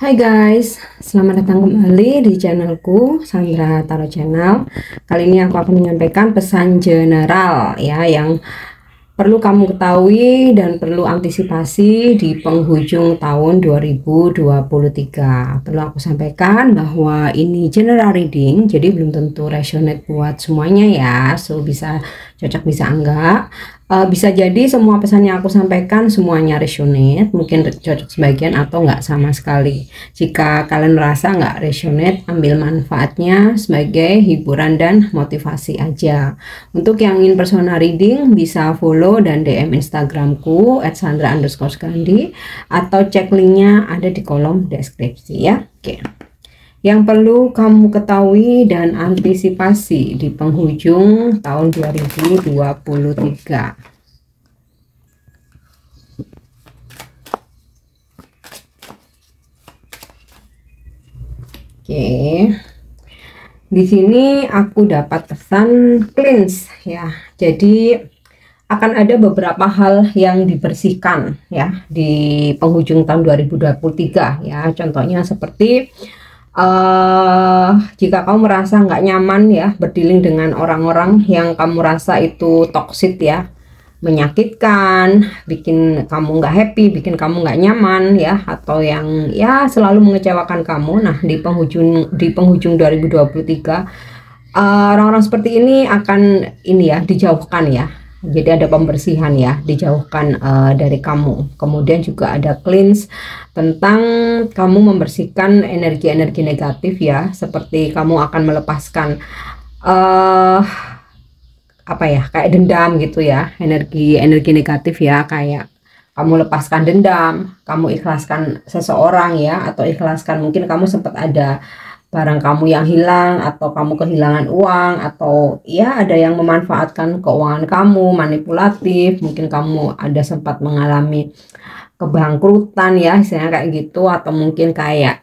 Hai guys, selamat datang kembali di channelku Sandra Tarot Channel. Kali ini aku akan menyampaikan pesan general ya yang perlu kamu ketahui dan perlu antisipasi di penghujung tahun 2023. Perlu aku sampaikan bahwa ini general reading, jadi belum tentu resonate buat semuanya ya. So bisa cocok bisa enggak. Bisa jadi semua pesan yang aku sampaikan semuanya resonate, mungkin cocok sebagian atau enggak sama sekali. Jika kalian merasa enggak resonate, ambil manfaatnya sebagai hiburan dan motivasi aja. Untuk yang ingin personal reading bisa follow dan DM Instagramku @sandra_gandhi atau cek linknya ada di kolom deskripsi ya. Oke. Yang perlu kamu ketahui dan antisipasi di penghujung tahun 2023. Oke. Di sini aku dapat pesan cleanse ya. Jadi akan ada beberapa hal yang dibersihkan ya di penghujung tahun 2023 ya. Contohnya seperti jika kamu merasa nggak nyaman ya berdealing dengan orang-orang yang kamu rasa itu toksik ya, menyakitkan, bikin kamu nggak happy, bikin kamu nggak nyaman ya, atau yang ya selalu mengecewakan kamu. Nah di penghujung 2023 orang-orang seperti ini akan dijauhkan ya. Jadi ada pembersihan ya, dijauhkan dari kamu. Kemudian juga ada cleanse tentang kamu membersihkan energi-energi negatif ya, seperti kamu akan melepaskan kayak dendam gitu ya, energi negatif ya, kayak kamu lepaskan dendam, kamu ikhlaskan seseorang ya, atau ikhlaskan mungkin kamu sempat ada barang kamu yang hilang, atau kamu kehilangan uang, atau ya ada yang memanfaatkan keuangan kamu, manipulatif, mungkin kamu ada sempat mengalami kebangkrutan ya, istilahnya kayak gitu, atau mungkin kayak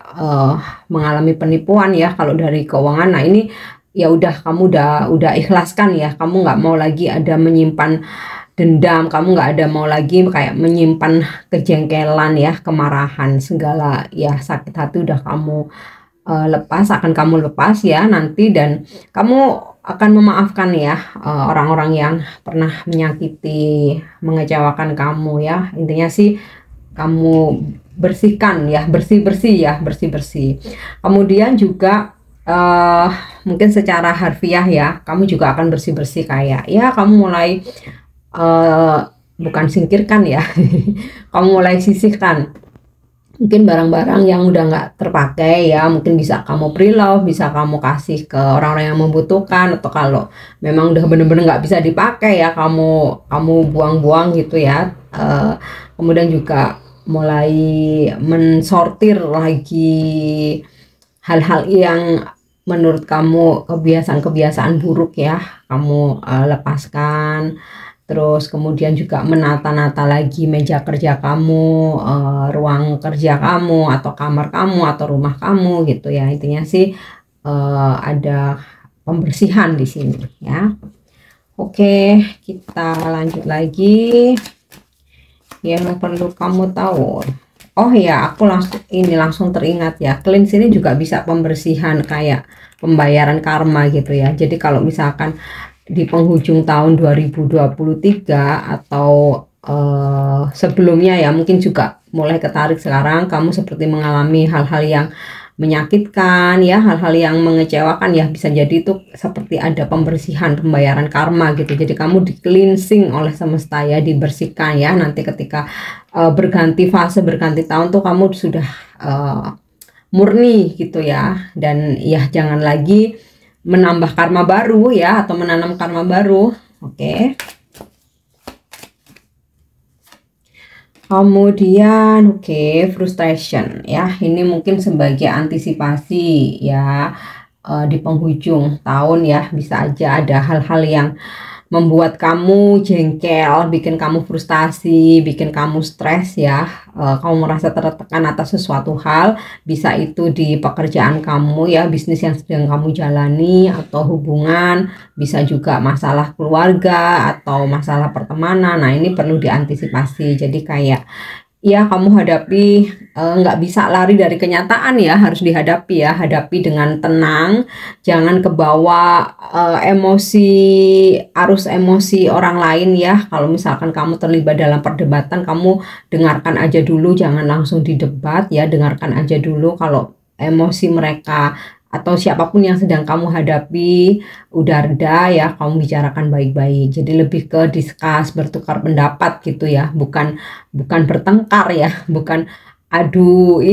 mengalami penipuan ya kalau dari keuangan. Nah ini ya udah, kamu udah ikhlaskan ya, kamu nggak mau lagi ada menyimpan dendam, kamu nggak ada mau lagi kayak menyimpan kejengkelan ya, kemarahan, segala ya sakit hati udah kamu akan kamu lepas ya nanti, dan kamu akan memaafkan ya orang-orang yang pernah menyakiti, mengecewakan kamu ya. Intinya sih kamu bersihkan ya, bersih. Kemudian juga mungkin secara harfiah ya, kamu juga akan bersih kayak ya kamu mulai bukan singkirkan ya kamu mulai sisihkan mungkin barang-barang yang udah nggak terpakai ya, mungkin bisa kamu pre-love, bisa kamu kasih ke orang-orang yang membutuhkan, atau kalau memang udah bener-bener nggak bisa dipakai ya kamu buang-buang gitu ya. Kemudian juga mulai mensortir lagi hal-hal yang menurut kamu kebiasaan buruk ya, kamu lepaskan. Terus kemudian juga menata-nata lagi meja kerja kamu, ruang kerja kamu, atau kamar kamu, atau rumah kamu gitu ya. Intinya sih ada pembersihan di sini ya. Oke, kita lanjut lagi. Yang perlu kamu tahu. Oh ya, aku langsung teringat ya. Cleanse ini juga bisa pembersihan kayak pembayaran karma gitu ya. Jadi kalau misalkan di penghujung tahun 2023 atau sebelumnya ya, mungkin juga mulai ketarik sekarang kamu seperti mengalami hal-hal yang menyakitkan ya, hal-hal yang mengecewakan ya, bisa jadi itu seperti ada pembersihan, pembayaran karma gitu. Jadi kamu di cleansing oleh semesta ya, dibersihkan ya. Nanti ketika berganti fase, berganti tahun tuh kamu sudah murni gitu ya, dan ya jangan lagi menambah karma baru ya, atau menanam karma baru. Oke. Kemudian frustration ya, ini mungkin sebagai antisipasi ya di penghujung tahun ya, bisa aja ada hal-hal yang membuat kamu jengkel, bikin kamu frustasi, bikin kamu stres ya. Kamu merasa tertekan atas sesuatu hal, bisa itu di pekerjaan kamu ya, bisnis yang sedang kamu jalani, atau hubungan, bisa juga masalah keluarga atau masalah pertemanan. Nah ini perlu diantisipasi. Jadi kayak ya kamu hadapi, nggak bisa lari dari kenyataan ya, harus dihadapi ya, hadapi dengan tenang, jangan kebawa emosi, arus emosi orang lain ya. Kalau misalkan kamu terlibat dalam perdebatan, kamu dengarkan aja dulu, jangan langsung didebat ya, dengarkan aja dulu. Kalau emosi mereka atau siapapun yang sedang kamu hadapi udah reda ya, kamu bicarakan baik-baik. Jadi lebih ke discuss, bertukar pendapat gitu ya, bukan bertengkar ya, bukan adu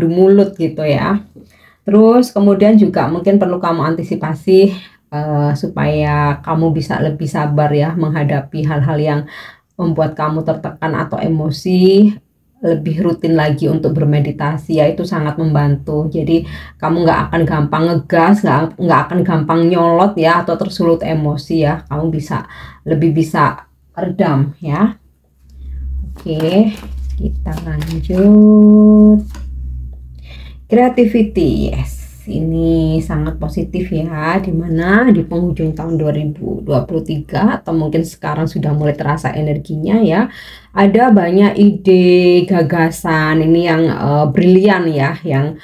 mulut gitu ya. Terus kemudian juga mungkin perlu kamu antisipasi supaya kamu bisa lebih sabar ya menghadapi hal-hal yang membuat kamu tertekan atau emosi. Lebih rutin lagi untuk bermeditasi ya, itu sangat membantu. Jadi kamu nggak akan gampang ngegas, nggak akan gampang nyolot ya atau tersulut emosi ya, kamu lebih bisa redam ya. Oke, kita lanjut. Creativity, yes, ini sangat positif ya, dimana di penghujung tahun 2023 atau mungkin sekarang sudah mulai terasa energinya ya, ada banyak ide, gagasan ini yang brilian ya, yang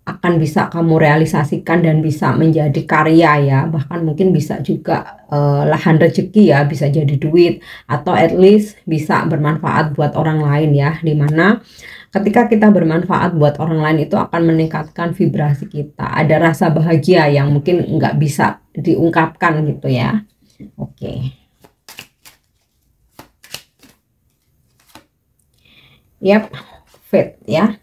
akan bisa kamu realisasikan dan bisa menjadi karya ya, bahkan mungkin bisa juga lahan rezeki ya, bisa jadi duit atau at least bisa bermanfaat buat orang lain ya, dimana ketika kita bermanfaat buat orang lain itu akan meningkatkan vibrasi kita, ada rasa bahagia yang mungkin nggak bisa diungkapkan gitu ya. Oke. Yap, fate ya.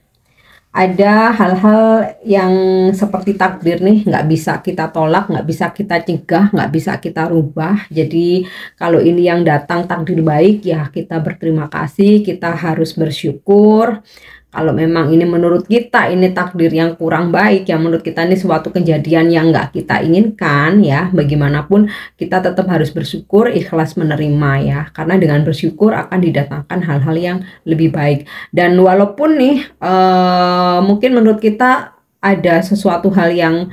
Ada hal-hal yang seperti takdir nih, nggak bisa kita tolak, nggak bisa kita cegah, nggak bisa kita rubah. Jadi kalau ini yang datang takdir baik ya, kita berterima kasih, kita harus bersyukur. Kalau memang ini menurut kita ini takdir yang kurang baik ya, menurut kita ini suatu kejadian yang nggak kita inginkan ya, bagaimanapun kita tetap harus bersyukur, ikhlas menerima ya, karena dengan bersyukur akan didatangkan hal-hal yang lebih baik. Dan walaupun nih mungkin menurut kita ada sesuatu hal yang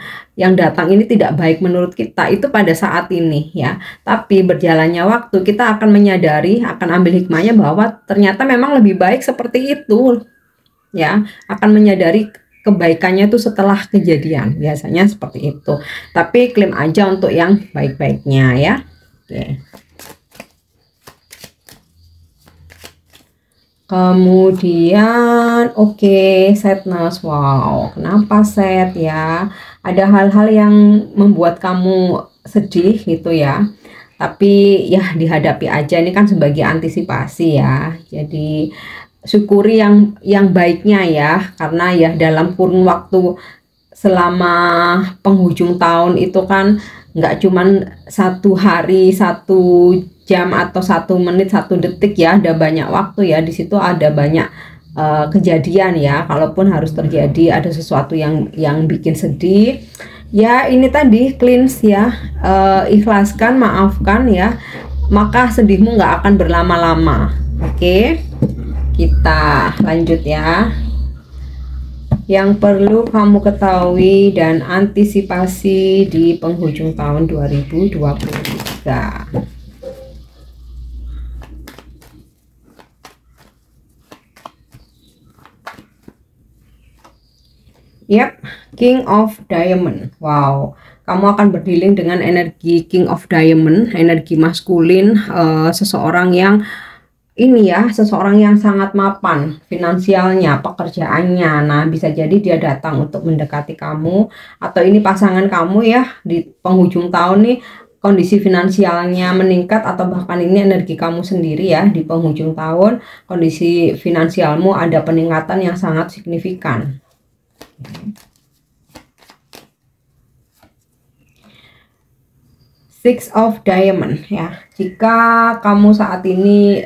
datang ini tidak baik menurut kita itu pada saat ini ya, tapi berjalannya waktu kita akan menyadari, akan ambil hikmahnya bahwa ternyata memang lebih baik seperti itu ya, akan menyadari kebaikannya itu setelah kejadian, biasanya seperti itu. Tapi klaim aja untuk yang baik-baiknya ya. Oke. Kemudian sadness. Wow, kenapa sad ya? Ada hal-hal yang membuat kamu sedih gitu ya, tapi ya dihadapi aja, ini kan sebagai antisipasi ya. Jadi syukuri yang baiknya ya, karena ya dalam kurun waktu selama penghujung tahun itu kan nggak cuman 1 hari, 1 jam atau 1 menit, 1 detik ya, ada banyak waktu ya, di situ ada banyak kejadian ya. Kalaupun harus terjadi ada sesuatu yang bikin sedih ya, ini tadi cleanse ya, ikhlaskan, maafkan ya, maka sedihmu nggak akan berlama-lama. Oke. Kita lanjut ya. Yang perlu kamu ketahui dan antisipasi di penghujung tahun 2023. Yap, King of Diamond. Wow, kamu akan berdealing dengan energi King of Diamond, energi maskulin, seseorang yang ini ya, seseorang yang sangat mapan finansialnya, pekerjaannya. Nah, bisa jadi dia datang untuk mendekati kamu, atau ini pasangan kamu ya, di penghujung tahun nih kondisi finansialnya meningkat, atau bahkan ini energi kamu sendiri ya, di penghujung tahun kondisi finansialmu ada peningkatan yang sangat signifikan. Six of Diamond ya. Jika kamu saat ini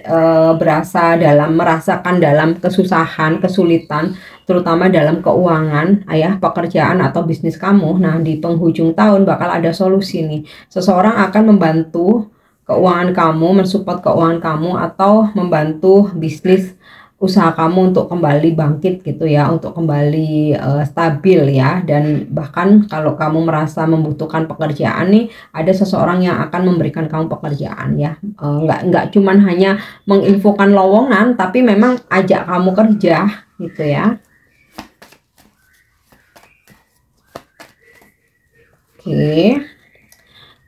merasakan dalam kesusahan, kesulitan, terutama dalam keuangan, pekerjaan atau bisnis kamu, nah di penghujung tahun bakal ada solusi nih. Seseorang akan membantu keuangan kamu, mensupport keuangan kamu, atau membantu bisnis usaha kamu untuk kembali bangkit gitu ya, untuk kembali stabil ya. Dan bahkan kalau kamu merasa membutuhkan pekerjaan nih, ada seseorang yang akan memberikan kamu pekerjaan ya. Nggak cuman hanya menginfokan lowongan, tapi memang ajak kamu kerja gitu ya. Oke.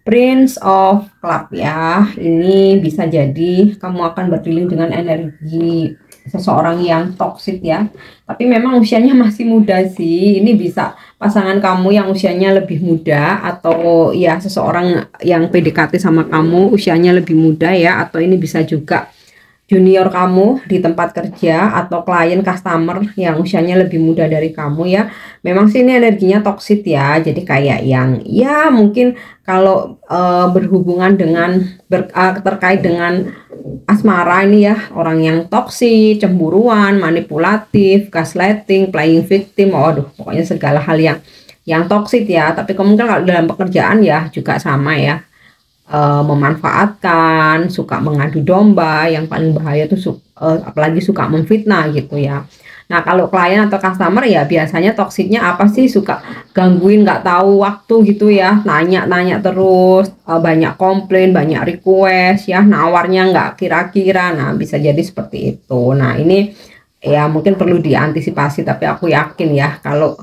Prince of Cup ya, ini bisa jadi kamu akan berdealing dengan energi seseorang yang toksik ya, tapi memang usianya masih muda sih. Ini bisa pasangan kamu yang usianya lebih muda, atau ya seseorang yang PDKT sama kamu usianya lebih muda ya, atau ini bisa juga junior kamu di tempat kerja atau klien customer yang usianya lebih muda dari kamu ya. Memang sih ini energinya toksik ya, jadi kayak yang ya mungkin kalau berhubungan dengan terkait dengan asmara ini ya, orang yang toksik, cemburuan, manipulatif, gaslighting, playing victim, waduh pokoknya segala hal yang toksik ya. Tapi kemungkinan kalau dalam pekerjaan ya juga sama ya, memanfaatkan, suka mengadu domba, yang paling bahaya tuh apalagi suka memfitnah gitu ya. Nah kalau klien atau customer ya biasanya toksiknya apa sih, suka gangguin, nggak tahu waktu gitu ya, nanya-nanya terus, banyak komplain, banyak request ya, nawarnya nggak kira-kira. Nah bisa jadi seperti itu. Nah ini ya mungkin perlu diantisipasi, tapi aku yakin ya kalau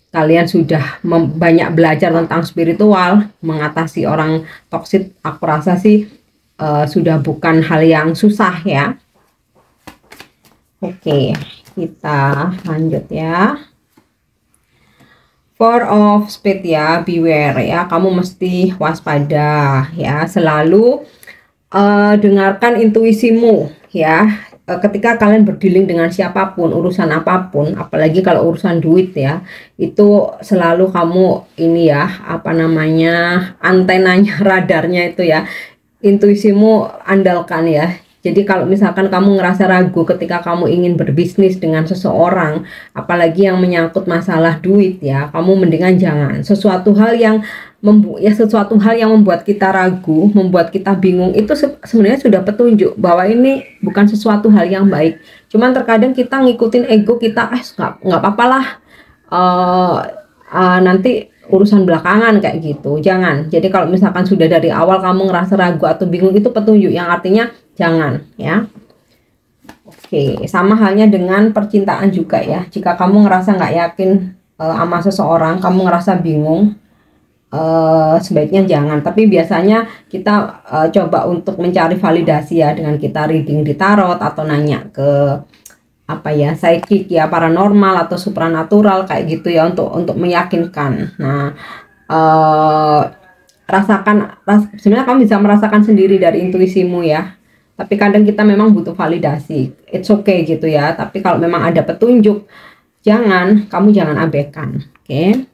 kalian sudah banyak belajar tentang spiritual, mengatasi orang toksik, aku rasa sih sudah bukan hal yang susah ya. Oke, kita lanjut ya. Four of Spades ya, beware ya, kamu mesti waspada ya, selalu dengarkan intuisimu ya. Ketika kalian berdealing dengan siapapun, urusan apapun, apalagi kalau urusan duit ya, itu selalu kamu ini ya, apa namanya, antenanya, radarnya itu ya, intuisimu andalkan ya. Jadi kalau misalkan kamu ngerasa ragu ketika kamu ingin berbisnis dengan seseorang, apalagi yang menyangkut masalah duit ya, kamu mendingan jangan. Sesuatu hal yang membuat kita ragu, membuat kita bingung, itu sebenarnya sudah petunjuk bahwa ini bukan sesuatu hal yang baik. Cuman terkadang kita ngikutin ego kita, nggak apa-apa lah, nanti urusan belakangan kayak gitu. Jangan. Jadi kalau misalkan sudah dari awal kamu ngerasa ragu atau bingung, itu petunjuk yang artinya jangan ya. Oke, sama halnya dengan percintaan juga ya. Jika kamu ngerasa nggak yakin sama seseorang, kamu ngerasa bingung, sebaiknya jangan. Tapi biasanya kita coba untuk mencari validasi ya, dengan kita reading di tarot atau nanya ke apa ya, psychic ya, paranormal atau supranatural kayak gitu ya, untuk meyakinkan. Nah sebenarnya kamu bisa merasakan sendiri dari intuisimu ya, tapi kadang kita memang butuh validasi. It's okay gitu ya, tapi kalau memang ada petunjuk, kamu jangan abaikan. Oke.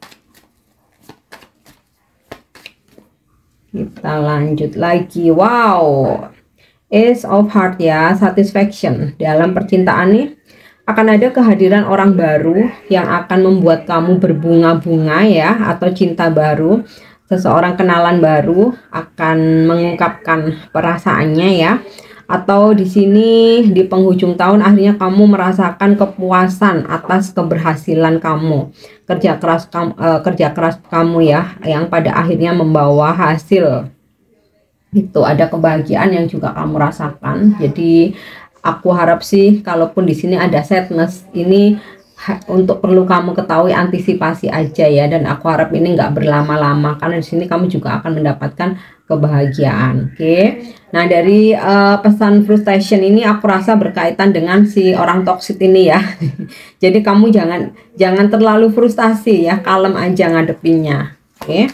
Kita lanjut lagi. Wow, Ace of Heart ya, satisfaction. Dalam percintaan nih akan ada kehadiran orang baru yang akan membuat kamu berbunga-bunga ya, atau cinta baru. Seseorang kenalan baru akan mengungkapkan perasaannya ya. Atau di sini di penghujung tahun akhirnya kamu merasakan kepuasan atas keberhasilan kamu, kerja keras kamu ya, yang pada akhirnya membawa hasil. Itu ada kebahagiaan yang juga kamu rasakan. Jadi aku harap sih, kalaupun di sini ada sadness, ini untuk perlu kamu ketahui, antisipasi aja ya. Dan aku harap ini nggak berlama-lama, karena di sini kamu juga akan mendapatkan kebahagiaan. Oke. Nah dari pesan frustration ini aku rasa berkaitan dengan si orang toksik ini ya. Jadi kamu jangan terlalu frustasi ya, kalem aja ngadepinnya. Oke.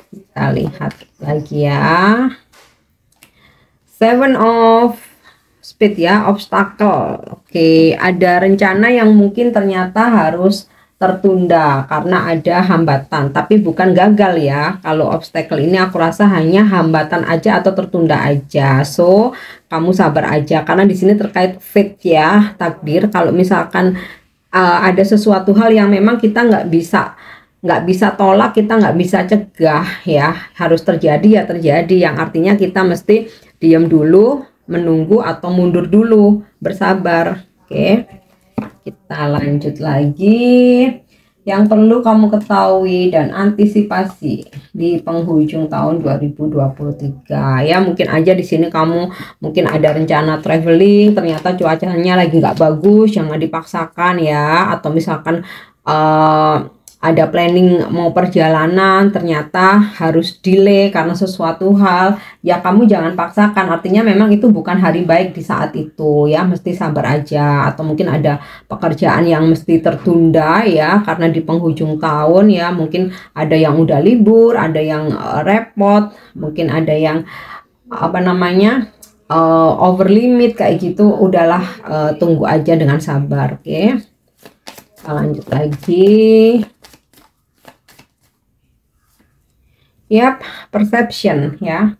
Kita lihat lagi ya. Seven of Spades ya, obstacle. Oke, ada rencana yang mungkin ternyata harus tertunda karena ada hambatan, tapi bukan gagal ya. Kalau obstacle ini aku rasa hanya hambatan aja atau tertunda aja. So kamu sabar aja, karena di sini terkait fate ya, takdir. Kalau misalkan ada sesuatu hal yang memang kita nggak bisa tolak, kita nggak bisa cegah ya, harus terjadi ya terjadi, yang artinya kita mesti diam dulu, menunggu atau mundur dulu, bersabar. Oke, kita lanjut lagi. Yang perlu kamu ketahui dan antisipasi di penghujung tahun 2023 ya, mungkin aja di sini kamu mungkin ada rencana traveling, ternyata cuacanya lagi nggak bagus, jangan dipaksakan ya. Atau misalkan ada planning mau perjalanan, ternyata harus delay karena sesuatu hal, ya kamu jangan paksakan, artinya memang itu bukan hari baik di saat itu ya, mesti sabar aja. Atau mungkin ada pekerjaan yang mesti tertunda ya, karena di penghujung tahun ya, mungkin ada yang udah libur, ada yang repot, mungkin ada yang apa namanya over limit kayak gitu. Udahlah, tunggu aja dengan sabar. Oke, kita lanjut lagi. Yap, perception ya.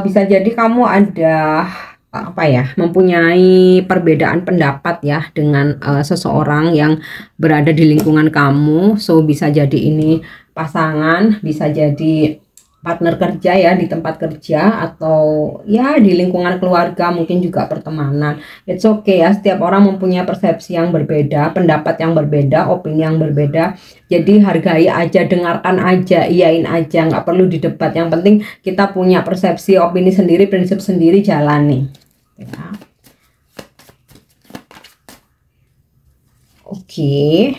Bisa jadi kamu ada apa ya, mempunyai perbedaan pendapat ya dengan seseorang yang berada di lingkungan kamu. So bisa jadi ini pasangan, bisa jadi partner kerja ya di tempat kerja, atau ya di lingkungan keluarga, mungkin juga pertemanan. It's okay ya, setiap orang mempunyai persepsi yang berbeda, pendapat yang berbeda, opini yang berbeda. Jadi hargai aja, dengarkan aja, iyain aja, nggak perlu didebat. Yang penting kita punya persepsi, opini sendiri, prinsip sendiri, jalani ya. Oke.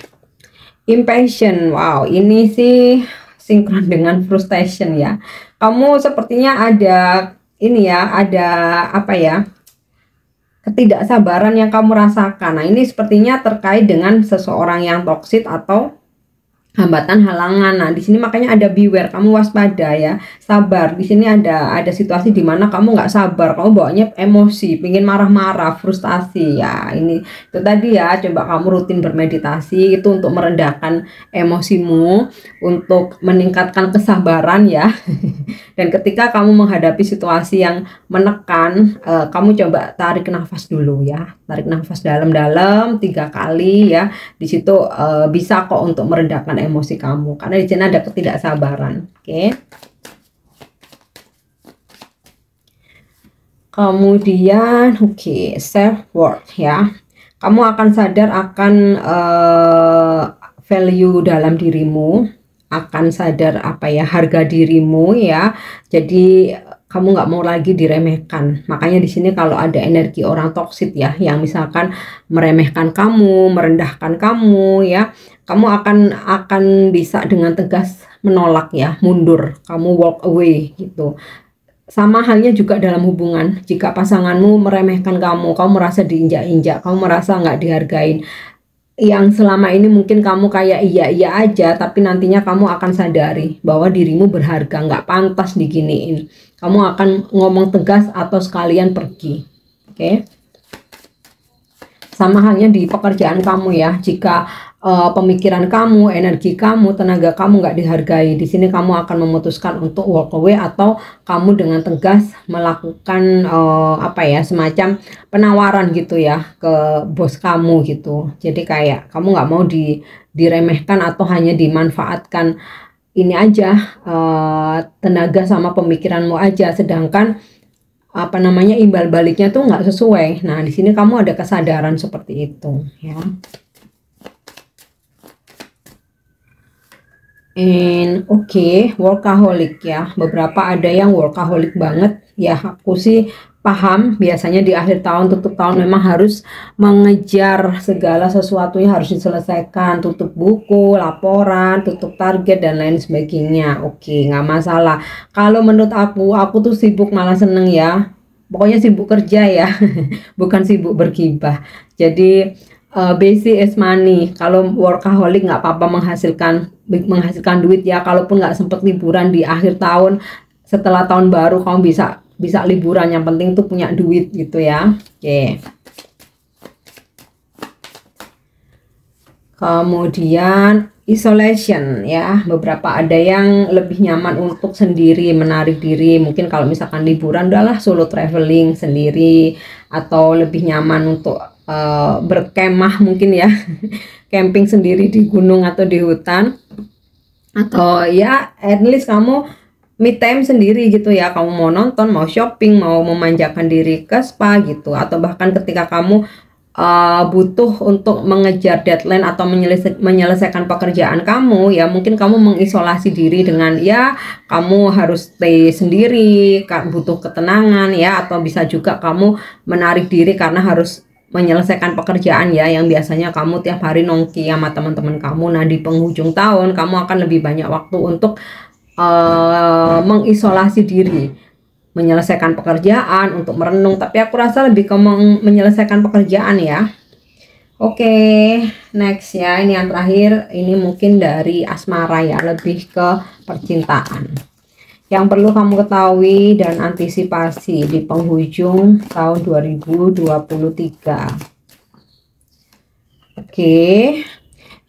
Impatient, wow, ini sih sinkron dengan frustration ya. Kamu sepertinya ada ini ya, ada apa ya, ketidaksabaran yang kamu rasakan. Nah, ini sepertinya terkait dengan seseorang yang toksik atau hambatan, halangan. Nah, di sini makanya ada beware, kamu waspada ya, sabar. Di sini ada situasi di mana kamu nggak sabar, kamu bawanya emosi, pingin marah-marah, frustasi ya. Ini itu tadi ya, coba kamu rutin bermeditasi itu untuk merendahkan emosimu, untuk meningkatkan kesabaran ya. Dan ketika kamu menghadapi situasi yang menekan, kamu coba tarik nafas dulu ya, tarik nafas dalam-dalam 3 kali ya. Di situ bisa kok untuk merendahkan emosi kamu, karena di sini ada ketidaksabaran. Oke. Kemudian self worth ya. Kamu akan sadar akan value dalam dirimu, akan sadar apa ya, harga dirimu ya. Jadi kamu nggak mau lagi diremehkan. Makanya di sini kalau ada energi orang toksik ya, yang misalkan meremehkan kamu, merendahkan kamu ya, kamu akan bisa dengan tegas menolak ya, mundur, kamu walk away gitu. Sama halnya juga dalam hubungan, jika pasanganmu meremehkan kamu, kamu merasa diinjak-injak, kamu merasa nggak dihargain, yang selama ini mungkin kamu kayak iya-iya aja, tapi nantinya kamu akan sadari bahwa dirimu berharga, nggak pantas diginiin. Kamu akan ngomong tegas atau sekalian pergi. Oke. Sama halnya di pekerjaan kamu ya, jika pemikiran kamu, energi kamu, tenaga kamu nggak dihargai, di sini kamu akan memutuskan untuk walk away, atau kamu dengan tegas melakukan apa ya, semacam penawaran gitu ya ke bos kamu gitu. Jadi kayak kamu nggak mau diremehkan atau hanya dimanfaatkan ini aja, tenaga sama pemikiranmu aja, sedangkan apa namanya, imbal baliknya tuh nggak sesuai. Nah, di sini kamu ada kesadaran seperti itu ya. Workaholic ya. Beberapa ada yang workaholic banget ya. Aku sih paham, biasanya di akhir tahun, tutup tahun memang harus mengejar segala sesuatunya, harus diselesaikan, tutup buku, laporan, tutup target dan lain sebagainya. Oke, nggak masalah. Kalau menurut aku tuh sibuk malah seneng ya. Pokoknya sibuk kerja ya, bukan sibuk bergibah. Jadi basic is money. Kalau workaholic nggak apa-apa, menghasilkan duit ya. Kalaupun nggak sempet liburan di akhir tahun, setelah tahun baru kamu bisa liburan. Yang penting tuh punya duit gitu ya. Oke. Kemudian isolation ya, beberapa ada yang lebih nyaman untuk sendiri, menarik diri. Mungkin kalau misalkan liburan udahlah solo traveling sendiri, atau lebih nyaman untuk berkemah mungkin ya, camping sendiri di gunung atau di hutan, atau ya at least kamu me time sendiri gitu ya. Kamu mau nonton, mau shopping, mau memanjakan diri ke spa gitu, atau bahkan ketika kamu butuh untuk mengejar deadline atau menyelesaikan pekerjaan kamu ya, mungkin kamu mengisolasi diri dengan ya kamu harus stay sendiri, butuh ketenangan ya, atau bisa juga kamu menarik diri karena harus menyelesaikan pekerjaan ya, yang biasanya kamu tiap hari nongki sama teman-teman kamu. Nah, di penghujung tahun kamu akan lebih banyak waktu untuk mengisolasi diri, menyelesaikan pekerjaan, untuk merenung, tapi aku rasa lebih ke menyelesaikan pekerjaan ya. Oke, next ya, ini yang terakhir, ini mungkin dari asmara ya, lebih ke percintaan. Yang perlu kamu ketahui dan antisipasi di penghujung tahun 2023. Oke.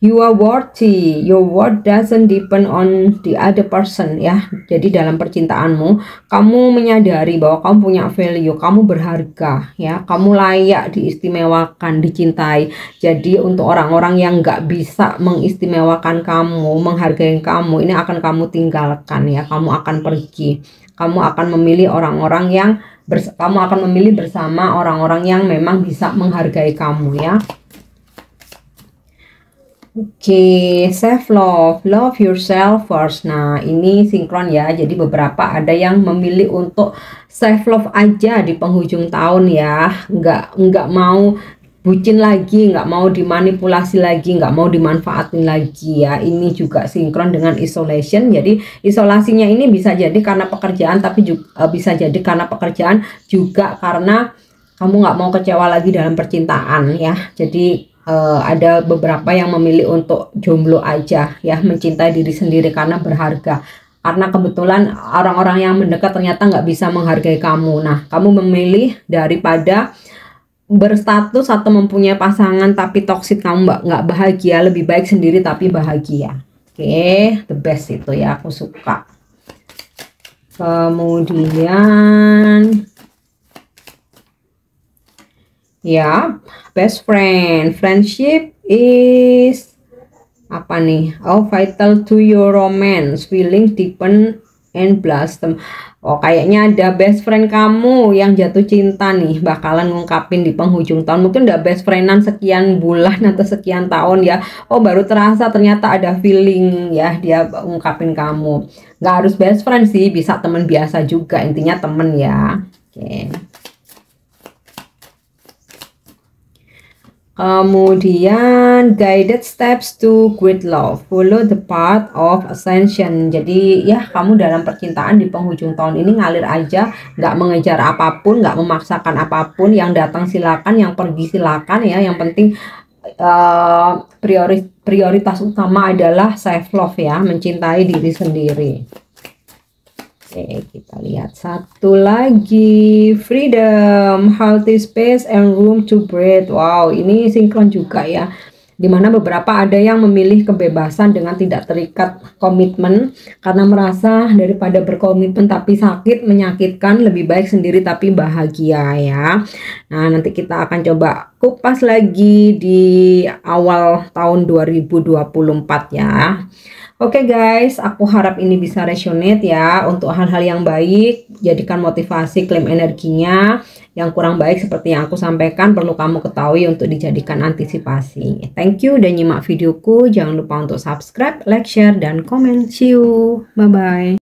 You are worthy, your worth doesn't depend on the other person ya. Jadi dalam percintaanmu, kamu menyadari bahwa kamu punya value, kamu berharga ya, kamu layak diistimewakan, dicintai. Jadi untuk orang-orang yang nggak bisa mengistimewakan kamu, menghargai kamu, ini akan kamu tinggalkan ya, kamu akan pergi. Kamu akan memilih orang-orang yang kamu akan memilih bersama orang-orang yang memang bisa menghargai kamu ya. Oke, self love, love yourself first. Nah, ini sinkron ya. Jadi beberapa ada yang memilih untuk self love aja di penghujung tahun ya. Nggak mau bucin lagi, nggak mau dimanipulasi lagi, nggak mau dimanfaatin lagi ya. Ini juga sinkron dengan isolation. Jadi isolasinya ini bisa jadi karena pekerjaan, tapi juga bisa jadi karena pekerjaan juga karena kamu nggak mau kecewa lagi dalam percintaan ya. Jadi ada beberapa yang memilih untuk jomblo aja ya, mencintai diri sendiri karena berharga, karena kebetulan orang-orang yang mendekat ternyata nggak bisa menghargai kamu. Nah, kamu memilih daripada berstatus atau mempunyai pasangan tapi toksik, kamu nggak bahagia, lebih baik sendiri tapi bahagia. Oke, the best itu ya, aku suka. Kemudian ya, best friend, friendship is apa nih? Oh, vital to your romance, feeling deepen and blossom. Oh, kayaknya ada best friend kamu yang jatuh cinta nih, bakalan ngungkapin di penghujung tahun. Mungkin udah best friendan sekian bulan atau sekian tahun ya. Oh, baru terasa ternyata ada feeling ya, dia ngungkapin kamu. Nggak harus best friend sih, bisa teman biasa juga, intinya temen ya. Oke. Kemudian guided steps to great love, follow the path of ascension. Jadi ya, kamu dalam percintaan di penghujung tahun ini ngalir aja, nggak mengejar apapun, nggak memaksakan apapun. Yang datang silakan, yang pergi silakan ya. Yang penting prioritas utama adalah self love ya, mencintai diri sendiri. Oke, kita lihat satu lagi, freedom, healthy space and room to breathe. Wow, ini sinkron juga ya, dimana beberapa ada yang memilih kebebasan dengan tidak terikat komitmen, karena merasa daripada berkomitmen tapi sakit, menyakitkan, lebih baik sendiri tapi bahagia ya. Nah, nanti kita akan coba kupas lagi di awal tahun 2024 ya. Oke guys, aku harap ini bisa resonate ya untuk hal-hal yang baik. Jadikan motivasi, klaim energinya. Yang kurang baik seperti yang aku sampaikan perlu kamu ketahui untuk dijadikan antisipasi. Thank you udah nyimak videoku. Jangan lupa untuk subscribe, like, share, dan komen. See you. Bye-bye.